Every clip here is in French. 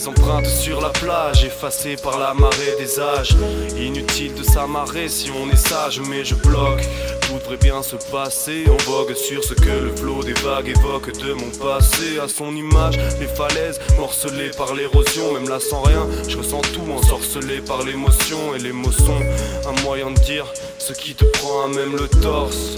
Des empreintes sur la plage, effacées par la marée des âges. Inutile de s'amarrer si on est sage, mais je bloque. Tout devrait bien se passer, en vogue sur ce que le flot des vagues évoque de mon passé. À son image, les falaises morcelées par l'érosion. Même là sans rien, je ressens tout ensorcelé par l'émotion. Et les mots sont un moyen de dire ce qui te prend à même le torse.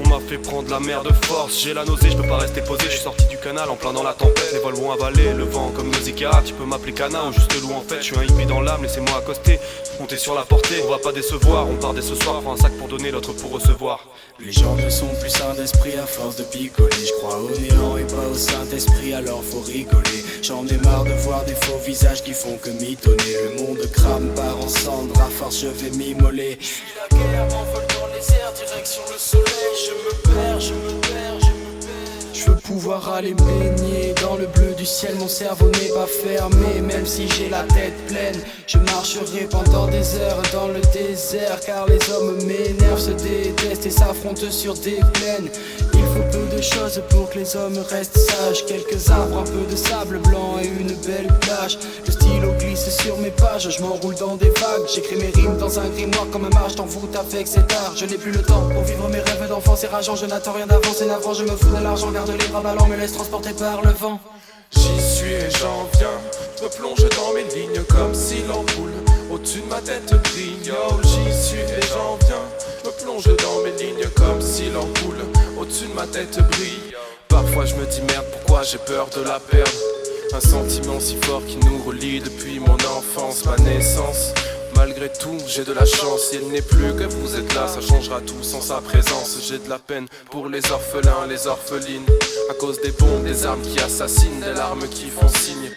On m'a fait prendre la mer de force, j'ai la nausée, je peux pas rester posé, je suis sorti du canal en plein dans la tempête. Les vols vont avaler, le vent comme Nausicaa, tu peux m'appeler Cana ou juste loup en fait. Je suis un hippie dans l'âme, laissez-moi accoster, monter sur la portée. On va pas décevoir, on part dès ce soir, prends un sac pour donner, l'autre pour recevoir. Les gens ne sont plus sains d'esprit à force de picoler. Je crois au néant et pas au Saint-Esprit, alors faut rigoler. J'en ai marre de voir des faux visages qui font que mitonner. Le monde crame, part en cendres, à force je vais m'immoler. Je suis la guerre, m'envole dans les airs, direction le soleil. Je me perds, je me perds, je me perds. Je veux pouvoir aller me baigner dans le bleu du ciel. Mon cerveau n'est pas fermé, même si j'ai la tête pleine. Je marcherai pendant des heures dans le désert, car les hommes m'énervent, se détestent et s'affrontent sur des plaines. Il faut peu de choses pour que les hommes restent sages. Quelques arbres, un peu de sable blanc et une belle plage. Le stylo glisse sur mes pages, je m'enroule dans des vagues. J'écris mes rimes dans un grimoire comme un mage, t'envoûte avec cet art. Je n'ai plus le temps pour vivre mes rêves d'enfant, c'est rageant. Je n'attends rien d'avance et navrant, je me fous de l'argent. Garde les bras ballants, me laisse transporter par le vent. J'y suis et j'en viens, je me plonge dans mes lignes comme si l'ampoule au-dessus de ma tête brille. Oh, j'y suis et j'en viens, je me plonge dans mes lignes comme si l'ampoule au-dessus de ma tête brille. Parfois je me dis merde, pourquoi j'ai peur de la perdre? Un sentiment si fort qui nous relie depuis mon enfance, ma naissance. Malgré tout, j'ai de la chance, si elle n'est plus que vous êtes là, ça changera tout sans sa présence. J'ai de la peine pour les orphelins, les orphelines, à cause des bombes, des armes qui assassinent, des larmes qui font signe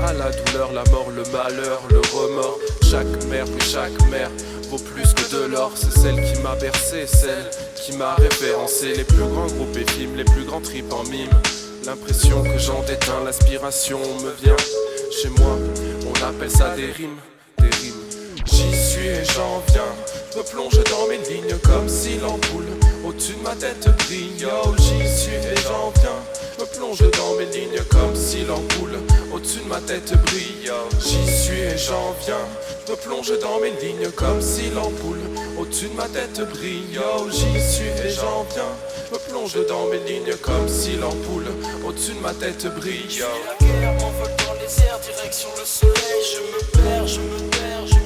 à la douleur, la mort, le malheur, le remords. Chaque mère, oui chaque mère, vaut plus que de l'or. C'est celle qui m'a bercé, celle qui m'a référencé. Les plus grands groupes et films, les plus grands tripes en mime. L'impression que j'en déteins, l'aspiration me vient. Chez moi, on appelle ça des rimes, des rimes. J'y suis et j'en viens, je me plonge dans mes lignes comme si l'ampoule au-dessus de ma tête brille. Oh, j'y suis et j'en viens, je me plonge dans mes lignes comme si l'ampoule au-dessus de ma tête brille. J'y suis et j'en viens, je me plonge dans mes lignes comme si l'ampoule au-dessus de ma tête brille. Oh, j'y suis et j'en viens, je me plonge dans mes lignes comme si l'ampoule au-dessus de ma tête brille. Je suis la guerre, m'envole dans les airs, direction le soleil. Je me perds, je me perds, je me perds.